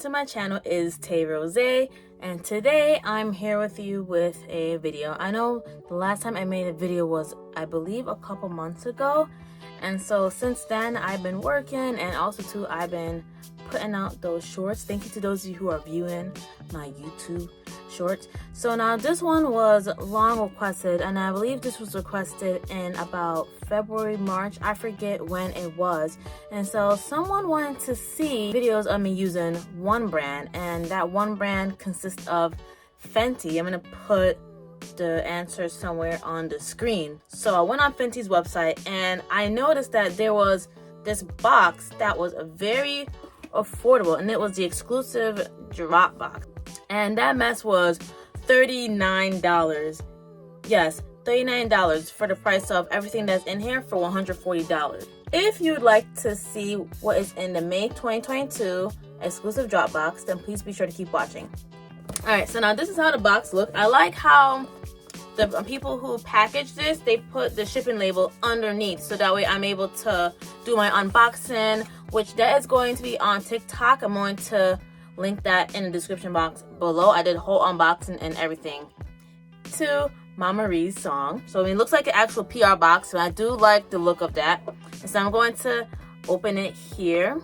to my channel. It is Tay Rosé, and today I'm here with you with a video. I know the last time I made a video was, I believe, a couple months ago, and so since then I've been working, and also too I've been putting out those shorts. Thank you to those of you who are viewing my YouTube shorts. So now this one was long requested, and I believe this was requested in about February, March, I forget when it was. And so someone wanted to see videos of me using one brand, and that one brand consists of Fenty. I'm gonna put the answer somewhere on the screen. So I went on Fenty's website and I noticed that there was this box that was very affordable, and it was the exclusive drop box, and that mess was $39. Yes, $39 for the price of everything that's in here for $140. If you'd like to see what is in the May 2022 exclusive drop box, then please be sure to keep watching. Alright, so now this is how the box looks. I like how the people who package this, they put the shipping label underneath, so that way I'm able to do my unboxing, which that is going to be on TikTok. I'm going to link that in the description box below. I did a whole unboxing and everything to Mama Marie's song. So it looks like an actual PR box, so I do like the look of that. And so I'm going to open it here.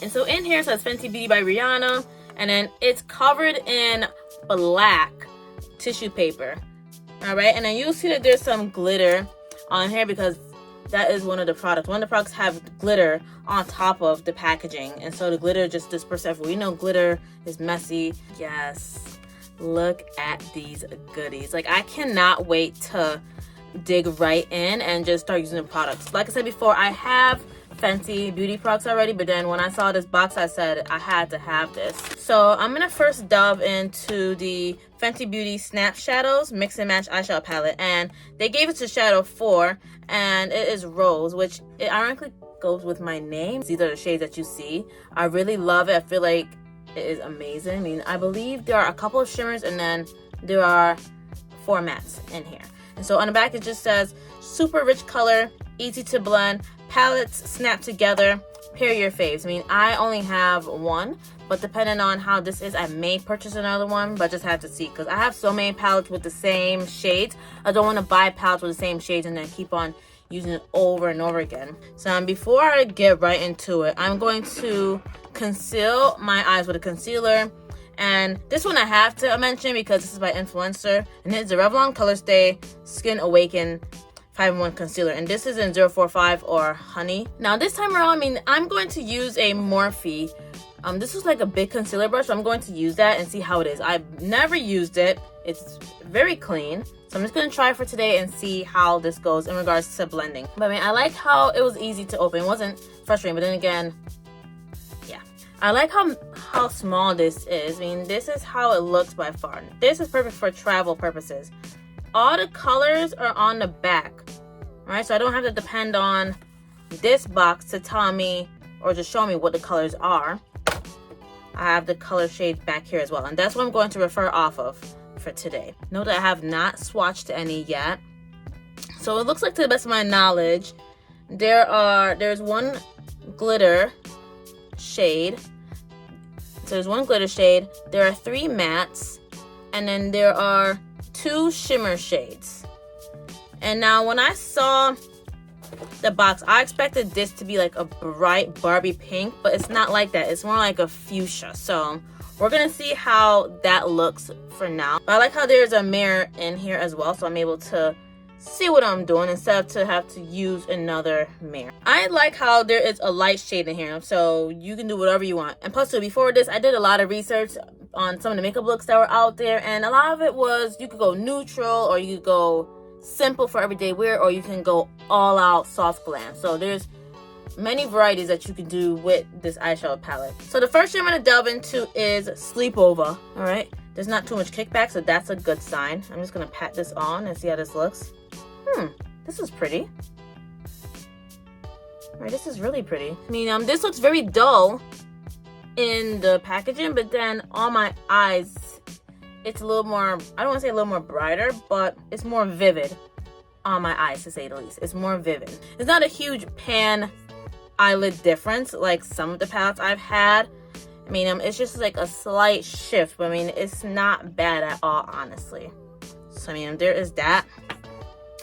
And so in here it says Fenty Beauty by Rihanna, and then it's covered in black tissue paper. All right, and then you'll see that there's some glitter on here because that is one of the products. One of the products have glitter on top of the packaging, and so the glitter just disperses everywhere. You know, glitter is messy. Yes, look at these goodies. Like, I cannot wait to dig right in and just start using the products. Like I said before, I have Fenty beauty products already, but then when I saw this box, I said I had to have this. So I'm gonna first delve into the Fenty Beauty Snap Shadows Mix and Match Eyeshadow Palette, and they gave it to Shadow 4, and it is Rose, which it ironically goes with my name. These are the shades that you see. I really love it. I feel like it is amazing. I mean, I believe there are a couple of shimmers, and then there are 4 mattes in here. And so on the back it just says super rich color, easy to blend, palettes snap together, pair your faves. I mean, I only have one, but depending on how this is, I may purchase another one, but just have to see, because I have so many palettes with the same shades. I don't want to buy palettes with the same shades and then keep on using it over and over again. So before I get right into it, I'm going to conceal my eyes with a concealer. And this one I have to mention because this is by Influenster, and it's the Revlon Color Stay Skin Awaken 5-in-1 concealer, and this is in 045 or Honey. Now this time around, I mean, I'm going to use a Morphe. This is like a big concealer brush, so I'm going to use that and see how it is. I've never used it. It's very clean, so I'm just going to try for today and see how this goes in regards to blending. But I mean, I like how it was easy to open. It wasn't frustrating, but then again, yeah. I like how small this is. I mean, this is how it looks by far. This is perfect for travel purposes. All the colors are on the back, right? So I don't have to depend on this box to tell me or to show me what the colors are. I have the color shade back here as well, and that's what I'm going to refer off of for today. Note that I have not swatched any yet. So it looks like, to the best of my knowledge, there's one glitter shade. So there's one glitter shade, there are 3 mattes, and then there are 2 shimmer shades. And now when I saw the box, I expected this to be like a bright Barbie pink, but it's not like that. It's more like a fuchsia. So we're gonna see how that looks for now. But I like how there's a mirror in here as well, so I'm able to see what I'm doing instead of to have to use another mirror. I like how there is a light shade in here, so you can do whatever you want. And plus, before this, I did a lot of research on some of the makeup looks that were out there, and a lot of it was you could go neutral, or you could go simple for everyday wear, or you can go all out soft glam. So there's many varieties that you can do with this eyeshadow palette. So the first shade I'm going to delve into is Sleepover. All right, there's not too much kickback, so that's a good sign. I'm just going to pat this on and see how this looks. This is pretty. All right, this is really pretty. I mean, this looks very dull in the packaging, but then on my eyes, it's a little more, I don't want to say a little more brighter, but it's more vivid on my eyes, to say the least. It's more vivid. It's not a huge pan eyelid difference like some of the palettes I've had. I mean, it's just like a slight shift, but I mean, it's not bad at all, honestly. So I mean, there is that.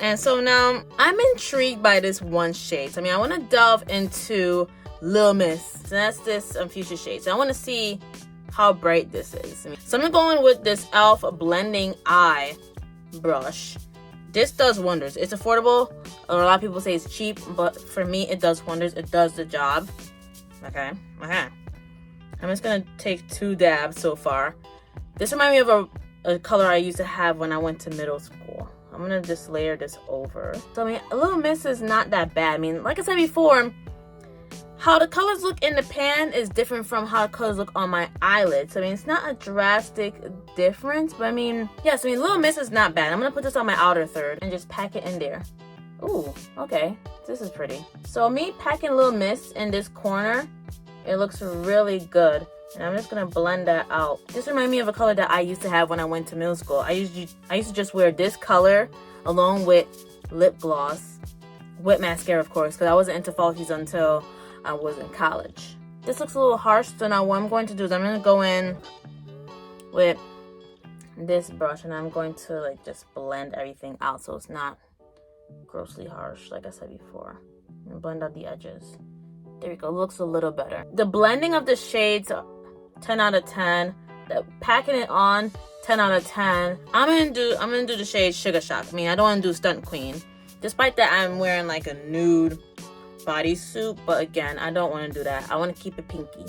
And so now I'm intrigued by this one shade. So I mean, I want to delve into Little Miss. So that's this fuchsia shade. So I want to see how bright this is. So I'm going with this e.l.f. blending eye brush. This does wonders. It's affordable. A lot of people say it's cheap, but for me, it does wonders. It does the job. Okay. I'm just gonna take 2 dabs so far. This reminds me of a color I used to have when I went to middle school. I'm gonna just layer this over. So I mean, a Little Miss is not that bad. I mean, like I said before, how the colors look in the pan is different from how the colors look on my eyelids. So I mean, it's not a drastic difference, but I mean, yes, I mean, Little Miss is not bad. I'm gonna put this on my outer third and just pack it in there. Ooh, okay, this is pretty. So me packing Little Miss in this corner, it looks really good. And I'm just gonna blend that out. This reminds me of a color that I used to have when I went to middle school. I used to just wear this color along with lip gloss, with mascara, of course, because I wasn't into falsies until I was in college. This looks a little harsh, so now what I'm going to do is I'm gonna go in with this brush and I'm going to like just blend everything out so it's not grossly harsh, like I said before. And blend out the edges. There we go, looks a little better. The blending of the shades, 10 out of 10. The packing it on, 10 out of 10. I'm gonna do the shade Sugar Shock. I mean, I don't want to do Stunt Queen. Despite that, I'm wearing like a nude bodysuit, but again, I don't want to do that. I want to keep it pinky.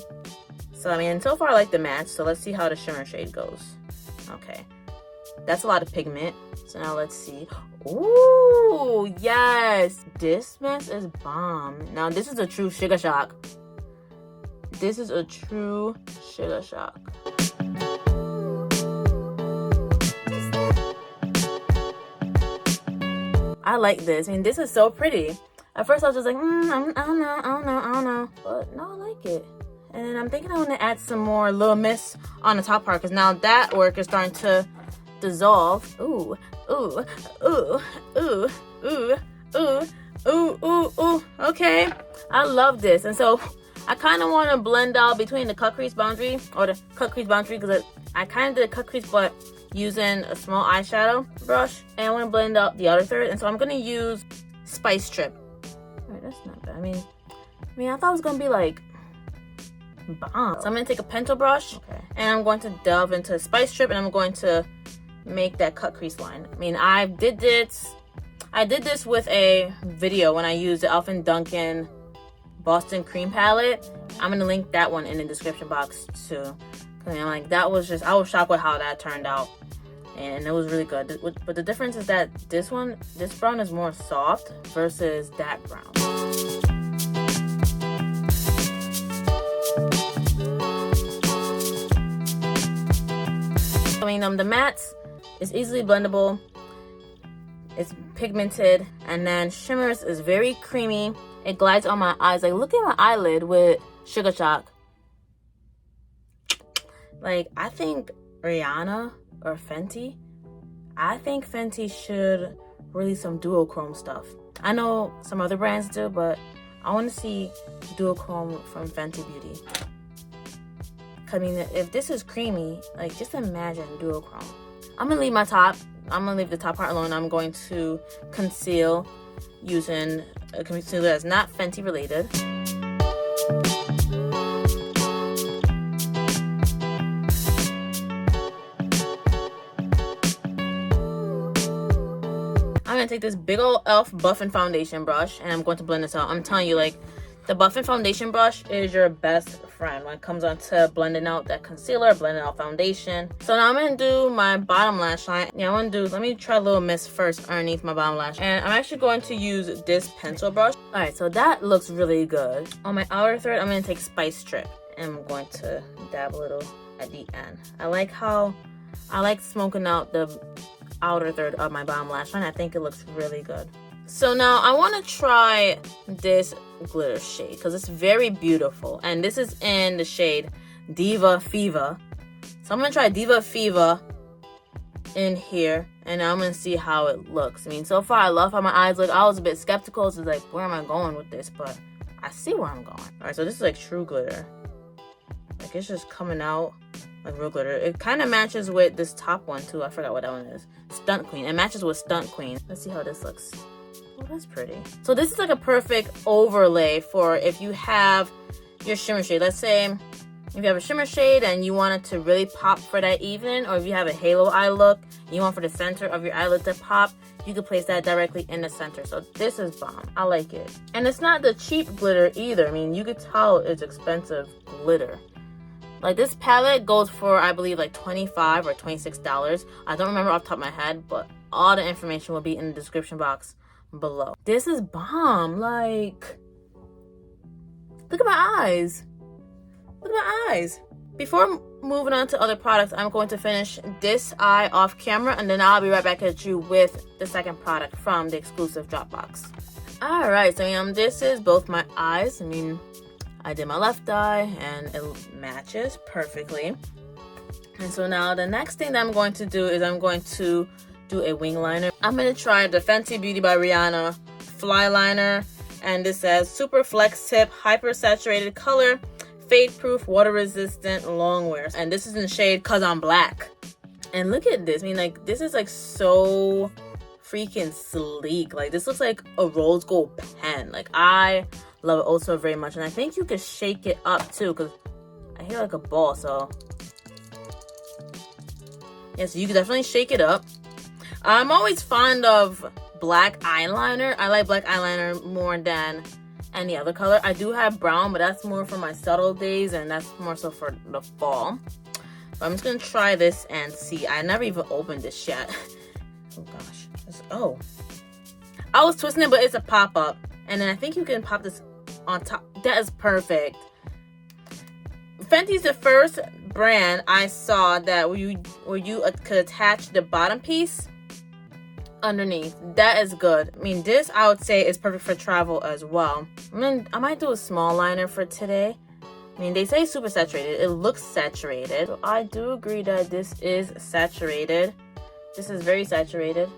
So I mean, so far I like the match. So let's see how the shimmer shade goes. Okay, that's a lot of pigment. So now let's see. Ooh, yes, this mess is bomb. Now this is a true Sugar Shock. This is a true Sugar Shock. I like this. I mean, this is so pretty. At first I was just like, I don't know. But no, I like it. And then I'm thinking I want to add some more Little Miss on the top part, because now that work is starting to dissolve. Ooh. Okay, I love this. And so I kind of want to blend out between the cut crease boundary, because I kind of did a cut crease but using a small eyeshadow brush, and I want to blend out the other third. And so I'm going to use Spice Trip. Alright, that's not bad. I mean I thought it was going to be like bomb. So I'm going to take a pencil brush, and I'm going to delve into Spice Trip, and I'm going to make that cut crease line. I mean, I did this with a video when I used the e.l.f. Dunkin' Boston Cream palette. I'm gonna link that one in the description box too. I mean, like, that was just, I was shocked with how that turned out, and it was really good. But the difference is that this brown is more soft versus that brown. I mean, the mattes is easily blendable, it's pigmented, and then shimmers is very creamy. It glides on my eyes. Like, look at my eyelid with Sugar Shock. Like, I think Rihanna or Fenty, I think Fenty should release some duochrome stuff. I know some other brands do, but I want to see duochrome from Fenty Beauty. I mean, if this is creamy, like, just imagine duochrome. I'm gonna leave the top part alone. I'm going to conceal using a concealer that's not Fenty related. I'm gonna take this big old e.l.f. buffing foundation brush, and I'm going to blend this out. I'm telling you, like, the buffing foundation brush is your best friend when it comes on to blending out that concealer, blending out foundation. So now I'm gonna do my bottom lash line. Yeah, let me try Little Miss first underneath my bottom lash. And I'm actually going to use this pencil brush. All right, so that looks really good. On my outer third, I'm gonna take Spice Trip, and I'm going to dab a little at the end. I like smoking out the outer third of my bottom lash line. I think it looks really good. So now I want to try this glitter shade because it's very beautiful, and this is in the shade Diva Fever. So I'm gonna try Diva Fever in here, and I'm gonna see how it looks. I mean, so far I love how my eyes look. I was a bit skeptical, so like, where am I going with this? But I see where I'm going. All right, so this is like true glitter. Like it's just coming out like real glitter. It kind of matches with this top one too. I forgot what that one is. Stunt Queen. It matches with Stunt Queen. Let's see how this looks. Oh, that's pretty. So this is like a perfect overlay for if you have your shimmer shade. Let's say if you have a shimmer shade and you want it to really pop for that evening, or if you have a halo eye look and you want for the center of your eyelid to pop, you can place that directly in the center. So this is bomb. I like it. And it's not the cheap glitter either. I mean, you could tell it's expensive glitter. Like this palette goes for, I believe, like $25 or $26. I don't remember off the top of my head, but all the information will be in the description box below. This is bomb. Like, look at my eyes. Look at my eyes. Before moving on to other products, I'm going to finish this eye off camera, and then I'll be right back at you with the second product from the exclusive Dropbox. All right, so this is both my eyes. I mean, I did my left eye and it matches perfectly. And so now the next thing that I'm going to do is I'm going to do a wing liner. I'm going to try the Fenty Beauty by Rihanna Flyliner, and this says Super Flex Tip Hyper Saturated Color, Fade Proof, Water Resistant, Long Wear. And this is in the shade Cause I'm Black. And look at this. I mean, like, this is like so freaking sleek. Like, this looks like a rose gold pen. Like, I love it also very much. And I think you can shake it up too, because I hear like a ball. So yeah, so you can definitely shake it up. I'm always fond of black eyeliner. I like black eyeliner more than any other color. I do have brown, but that's more for my subtle days, and that's more so for the fall. But I'm just gonna try this and see. I never even opened this yet. Oh gosh. Oh, I was twisting it, but it's a pop-up, and then I think you can pop this on top. That is perfect. Fenty's the first brand I saw that where you could attach the bottom piece underneath. That is good. I mean, this I would say is perfect for travel as well. I might do a small liner for today. I mean, they say super saturated. It looks saturated. So I do agree that this is saturated. This is very saturated.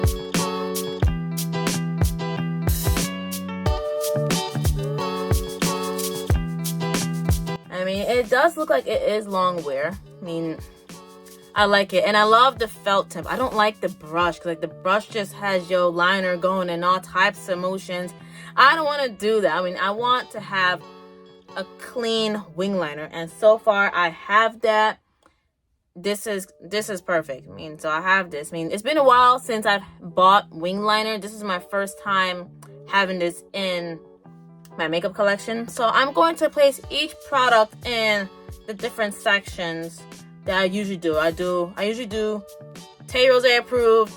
I mean, it does look like it is long wear. I mean, I like it, and I love the felt tip. I don't like the brush, because like the brush just has your liner going in all types of motions. I don't want to do that. I mean, I want to have a clean wing liner, and so far I have that. This is perfect. I mean, so I have this. I mean, it's been a while since I've bought wing liner. This is my first time having this in my makeup collection. So I'm going to place each product in the different sections that I usually do. I usually do Tay Rosé approved,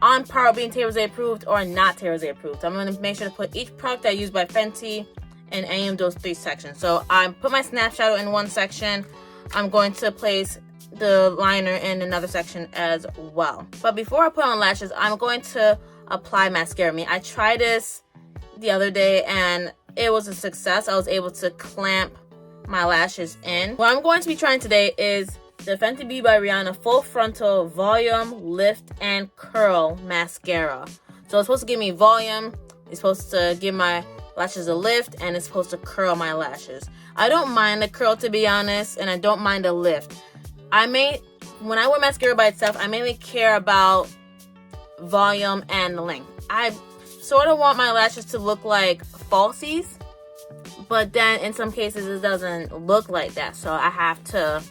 on par being Tay Rosé approved, or not Tay Rosé approved. So I'm going to make sure to put each product I use by Fenty in any of those three sections. So I put my snap shadow in one section. I'm going to place the liner in another section as well. But before I put on lashes, I'm going to apply mascara. I mean, I tried this the other day and it was a success. I was able to clamp my lashes in. What I'm going to be trying today is the Fenty Beauty by Rihanna Full Frontal Volume, Lift, and Curl Mascara. So it's supposed to give me volume, it's supposed to give my lashes a lift, and it's supposed to curl my lashes. I don't mind the curl, to be honest, and I don't mind the lift. When I wear mascara by itself, I mainly care about volume and length. I sort of want my lashes to look like falsies, but then in some cases it doesn't look like that, so I have to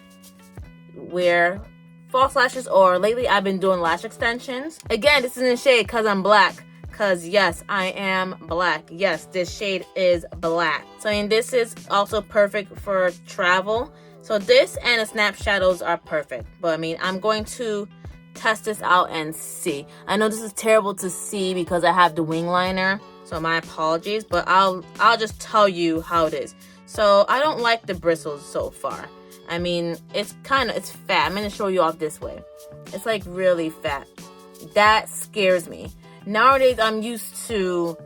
wear false lashes, or lately I've been doing lash extensions. Again, this is in the shade Cause I'm Black, because yes, I am black. Yes, this shade is black. So I mean, this is also perfect for travel. So this and the snap shadows are perfect, but I mean, I'm going to test this out and see. I know this is terrible to see because I have the wing liner, so my apologies, but I'll just tell you how it is. So I don't like the bristles so far. I mean, it's fat. I'm gonna show you off this way. It's like really fat. That scares me. Nowadays, I'm used to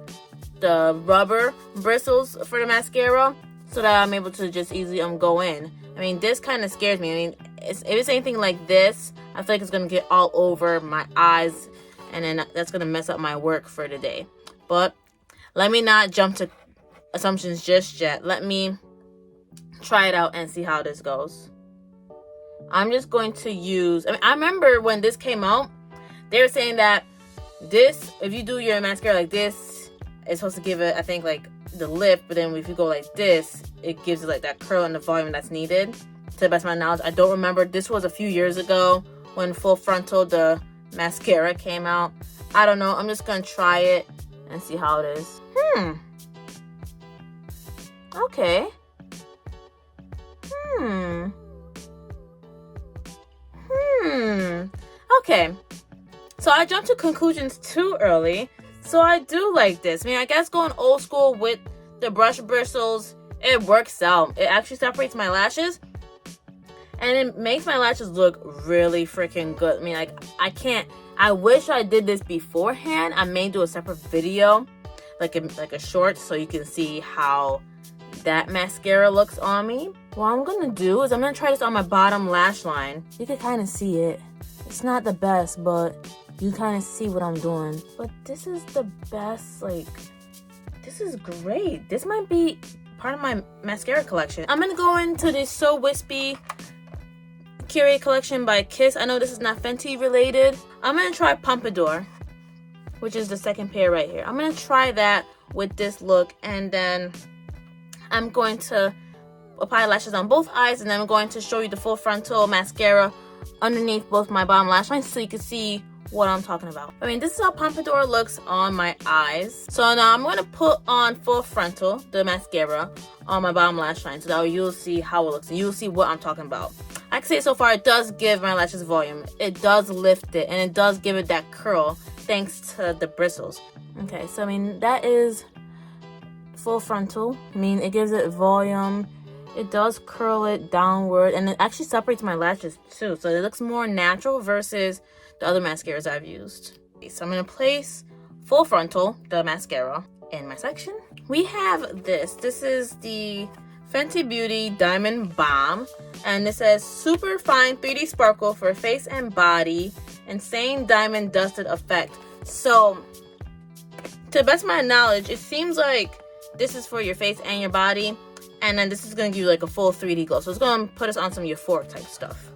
the rubber bristles for the mascara, so that I'm able to just easily go in. I mean, this kind of scares me. I mean, if it's anything like this, I feel like it's gonna get all over my eyes, and then that's gonna mess up my work for the day. But let me not jump to assumptions just yet. Let me try it out and see how this goes. I'm just going to use, I remember when this came out, they were saying that this, if you do your mascara like this, it's supposed to give it, I think, like the lift, but then if you go like this, it gives it like that curl and the volume that's needed. To the best of my knowledge, I don't remember. This was a few years ago when Full Frontal, the mascara, came out. I don't know. I'm just gonna try it and see how it is. Okay. Okay. So I jumped to conclusions too early. So I do like this. I mean, I guess going old school with the brush bristles, it works out. It actually separates my lashes. And it makes my lashes look really freaking good. I mean, like, I wish I did this beforehand. I may do a separate video, like a short, so you can see how that mascara looks on me. What I'm gonna do is I'm gonna try this on my bottom lash line. You can kind of see it. It's not the best, but you kind of see what I'm doing. But this is the best, like, this is great. This might be part of my mascara collection. I'm gonna go into this So Wispy Curate collection by Kiss. I know this is not Fenty related. I'm gonna try Pompadour, which is the second pair right here. I'm gonna try that with this look, and then I'm going to apply lashes on both eyes, and then I'm going to show you the Full Frontal mascara underneath both my bottom lash lines so you can see what I'm talking about. I mean, this is how Pompadour looks on my eyes. So now I'm going to put on Full Frontal, the mascara, on my bottom lash line, so that you'll see how it looks and you'll see what I'm talking about. I can say so far, it does give my lashes volume. It does lift it, and it does give it that curl thanks to the bristles. Okay, so I mean, that is Full Frontal. I mean, it gives it volume. It does curl it downward, and it actually separates my lashes too, so it looks more natural versus the other mascaras I've used. Okay, so I'm gonna place Full Frontal, the mascara, in my section. We have this. This is the Fenty Beauty Diamond Balm, and this says super fine 3D sparkle for face and body, insane diamond dusted effect. So, to the best of my knowledge, it seems like this is for your face and your body, and then this is going to give you like a full 3D glow. So it's going to put us on some euphoric type stuff.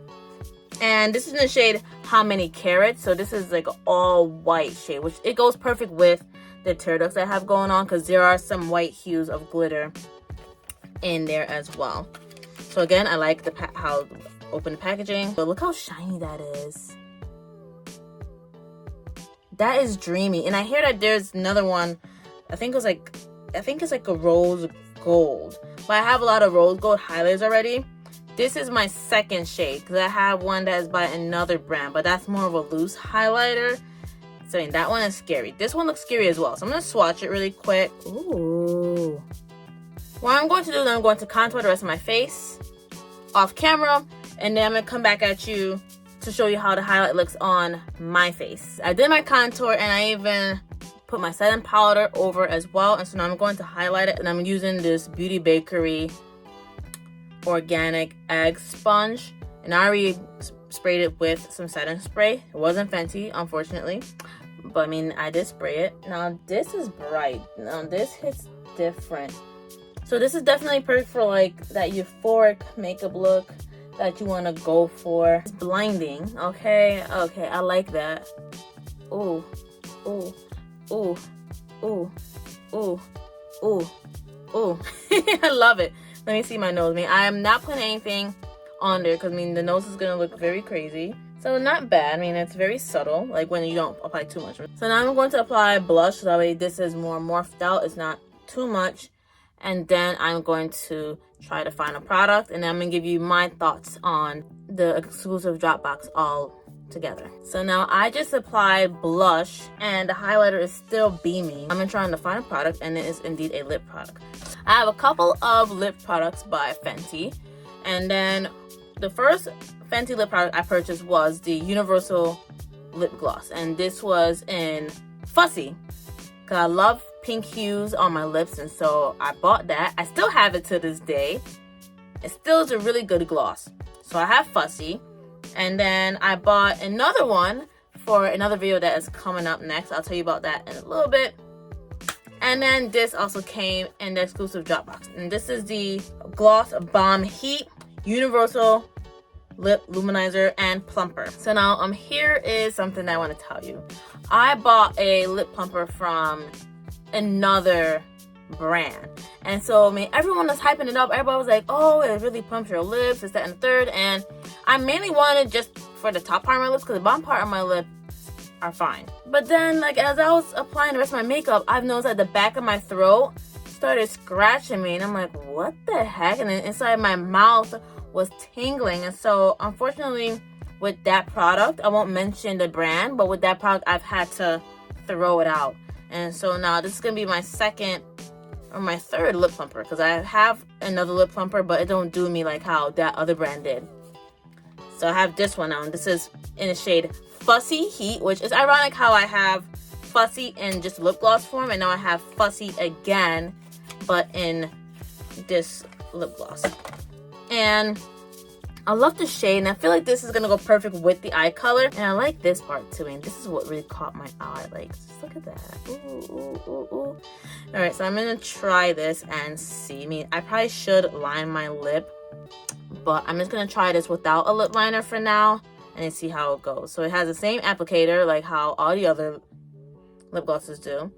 And this is in the shade How Many Carats. So this is like an all white shade, which it goes perfect with the tear ducts I have going on, because there are some white hues of glitter in there as well. So again, I like the how open the packaging. But look how shiny that is. That is dreamy. And I hear that there's another one. I think it's like a rose gold. But I have a lot of rose gold highlighters already. This is my second shade, because I have one that is by another brand, but that's more of a loose highlighter. So I mean, that one is scary. This one looks scary as well. So I'm going to swatch it really quick. Ooh. What I'm going to do is I'm going to contour the rest of my face off camera, and then I'm going to come back at you to show you how the highlight looks on my face. I did my contour, and I even put my setting powder over as well. And so now I'm going to highlight it, and I'm using this Beauty Bakery organic egg sponge, and I already sprayed it with some setting spray. It wasn't Fenty, unfortunately, but I mean, I did spray it. Now this is bright. Now this hits different. So this is definitely perfect for like that euphoric makeup look that you want to go for. It's blinding. Okay, I like that. Ooh, ooh, ooh, ooh, ooh, ooh, ooh. I love it. Let me see my nose. I mean, I am not putting anything on there, because I mean, the nose is gonna look very crazy. So not bad. I mean, it's very subtle, like when you don't apply too much. So now I'm going to apply blush, so that way this is more morphed out. It's not too much. And then I'm going to try the final product, and then I'm gonna give you my thoughts on the exclusive drop box all together. So now I just applied blush, and the highlighter is still beaming. I'm gonna try on the final product, and it is indeed a lip product. I have a couple of lip products by Fenty, and then the first Fenty lip product I purchased was the Universal Lip Gloss, and this was in Fussy, because I love pink hues on my lips, and so I bought that. I still have it to this day. It still is a really good gloss. So I have Fussy, and then I bought another one for another video that is coming up next. I'll tell you about that in a little bit. And then this also came in the exclusive drop box. And this is the Gloss Bomb Heat Universal Lip Luminizer and Plumper. So now here is something that I want to tell you. I bought a lip plumper from another brand. And so, I mean, everyone was hyping it up. Everybody was like, oh, it really plumps your lips, this, that, and the third. And I mainly wanted just for the top part of my lips, because the bottom part of my lip are fine. But then, like, as I was applying the rest of my makeup, I've noticed that the back of my throat started scratching me. And I'm like, what the heck? And then inside my mouth was tingling. And so, unfortunately, with that product, I won't mention the brand, but with that product, I've had to throw it out. And so now this is going to be my second or my third lip plumper, because I have another lip plumper, but it don't do me like how that other brand did. So I have this one now, and this is in the shade Fussy Heat, which is ironic how I have Fussy in just lip gloss form, and now I have Fussy again, but in this lip gloss. And I love the shade, and I feel like this is gonna go perfect with the eye color. And I like this part too, and this is what really caught my eye. Like, just look at that. Ooh, ooh, ooh, ooh. All right, so I'm gonna try this and see. I mean, I probably should line my lip, but I'm just gonna try this without a lip liner for now and then see how it goes. So it has the same applicator like how all the other lip glosses do.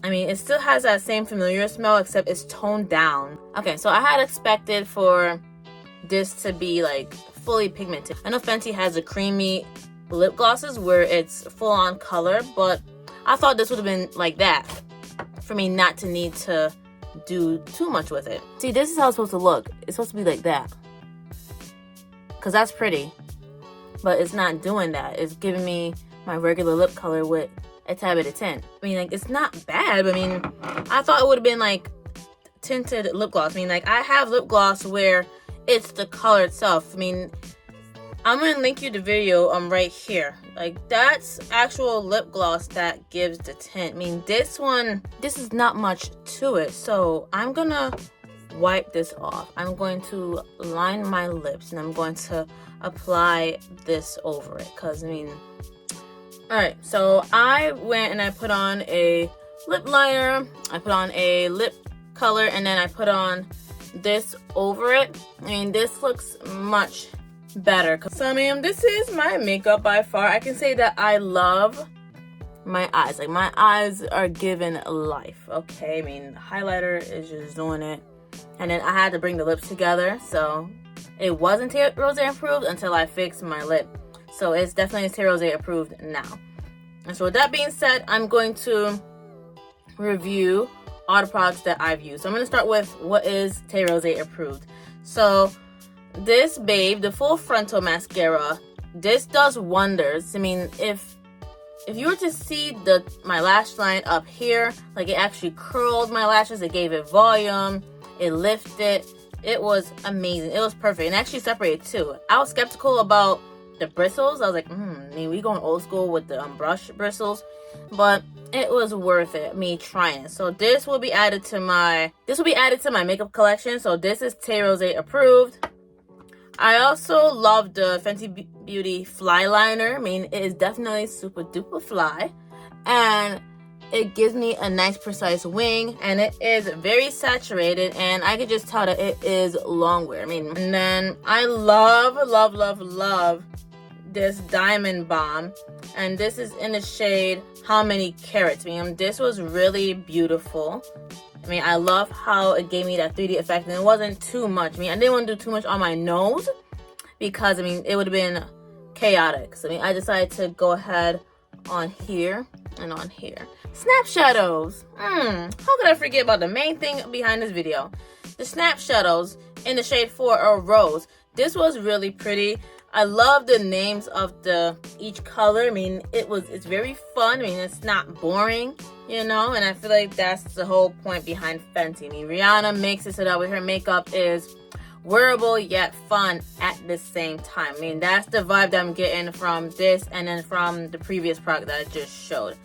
I mean, it still has that same familiar smell, except it's toned down. Okay, so I had expected for this to be like fully pigmented. I know Fenty has the creamy lip glosses where it's full on color, but I thought this would have been like that for me not to need to do too much with it. See, this is how it's supposed to look. It's supposed to be like that, because that's pretty, but it's not doing that. It's giving me my regular lip color with a tad bit of tint. I mean, like, it's not bad, but I mean, I thought it would have been like tinted lip gloss. I mean, like, I have lip gloss where it's the color itself. I mean, I'm gonna link you the video right here. Like, that's actual lip gloss that gives the tint. I mean, this one, this is not much to it. So I'm gonna wipe this off. I'm going to line my lips and I'm going to apply this over it, because I mean, all right, so I went and I put on a lip liner, I put on a lip color, and then I put on this over it. I mean, this looks much better. So I mean, this is my makeup by far. I can say that I love my eyes. Like, my eyes are given life. Okay, I mean, the highlighter is just doing it. And then I had to bring the lips together, so it wasn't Tay Rosé approved until I fixed my lip. So it's definitely Tay Rosé approved now. And so with that being said, I'm going to review all the products that I've used. So I'm going to start with what is Tay Rosé approved. So this babe, the full frontal mascara, this does wonders. I mean, if you were to see my lash line up here, like, it actually curled my lashes, it gave it volume, it lifted. It was amazing. It was perfect, and actually separated too. I was skeptical about the bristles. I was like, I mean, we going old school with the brush bristles, but it was worth it, me trying it. So this will be added to my makeup collection. So this is Tay Rosé approved. I also love the Fenty Beauty Flyliner. I mean, it is definitely super duper fly, and it gives me a nice precise wing, and it is very saturated, and I could just tell that it is long wear. I mean, and then I love, love, love, love this Diamond Bomb, and this is in the shade How Many Carats. I mean, this was really beautiful. I mean, I love how it gave me that 3D effect, and it wasn't too much. I mean, I didn't want to do too much on my nose because, I mean, it would have been chaotic. So, I mean, I decided to go ahead on here and on here. Snap shadows. How could I forget about the main thing behind this video? The snap shadows in the shade 4 or Rose. This was really pretty. I love the names of each color. I mean, it's very fun. I mean, it's not boring, you know, and I feel like that's the whole point behind Fenty. I mean, Rihanna makes it so that with her makeup is wearable yet fun at the same time. I mean, that's the vibe that I'm getting from this and then from the previous product that I just showed.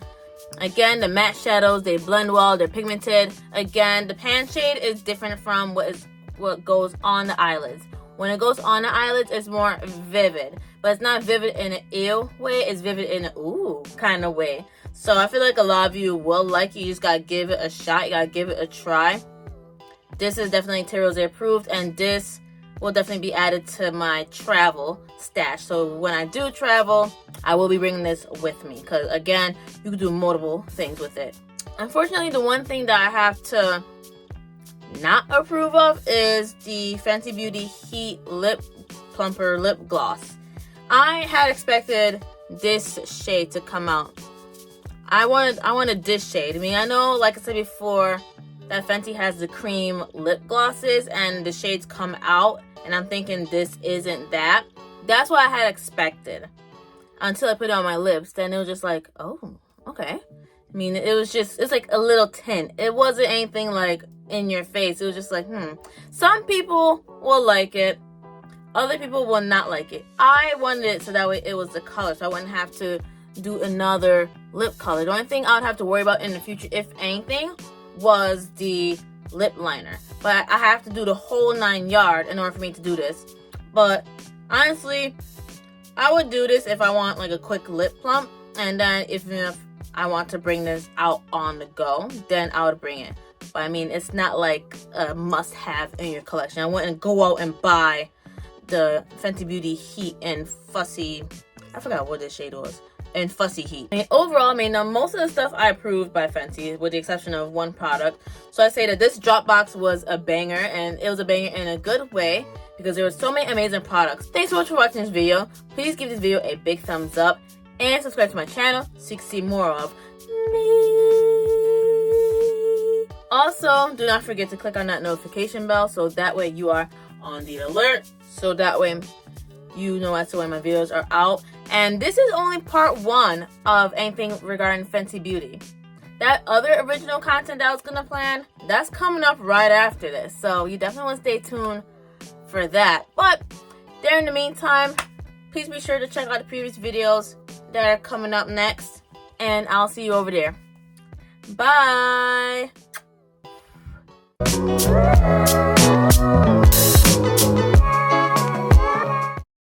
Again, the matte shadows, they blend well, they're pigmented. Again, the pan shade is different from what goes on the eyelids. When it goes on the eyelids, it's more vivid. But it's not vivid in an ew way. It's vivid in an ooh kind of way. So I feel like a lot of you will like it. You just gotta give it a shot. You gotta give it a try. This is definitely Tay Rosé approved, and this will definitely be added to my travel stash. So when I do travel, I will be bringing this with me because, again, you can do multiple things with it. Unfortunately, the one thing that I have to not approve of is the Fenty Beauty Heat Lip Plumper Lip Gloss. I had expected this shade to come out. I wanted this shade. I mean, I know, like I said before, that Fenty has the cream lip glosses and the shades come out, and I'm thinking this isn't that. That's what I had expected until I put it on my lips. Then it was just like, oh, okay. I mean, it's like a little tint. It wasn't anything like in your face. It was just like, Some people will like it. Other people will not like it. I wanted it so that way it was the color, so I wouldn't have to do another lip color. The only thing I would have to worry about in the future, if anything, was the lip liner. But I have to do the whole 9 yards in order for me to do this. But honestly, I would do this if I want like a quick lip plump. And then if I want to bring this out on the go, then I would bring it. But I mean, it's not like a must-have in your collection. I wouldn't go out and buy the Fenty Beauty Heat and Fussy, I forgot what this shade was, and Fussy Heat. I mean, overall, I mean, now most of the stuff I approved by Fenty, with the exception of one product. So I say that this drop box was a banger, and it was a banger in a good way because there were so many amazing products. Thanks so much for watching this video. Please give this video a big thumbs up and subscribe to my channel so you can see more of me. Also, do not forget to click on that notification bell so that way you are on the alert. So that way you know as to when my videos are out. And this is only part 1 of anything regarding Fenty Beauty. That other original content that I was gonna plan, that's coming up right after this. So you definitely want to stay tuned for that. But there in the meantime, please be sure to check out the previous videos that are coming up next. And I'll see you over there. Bye!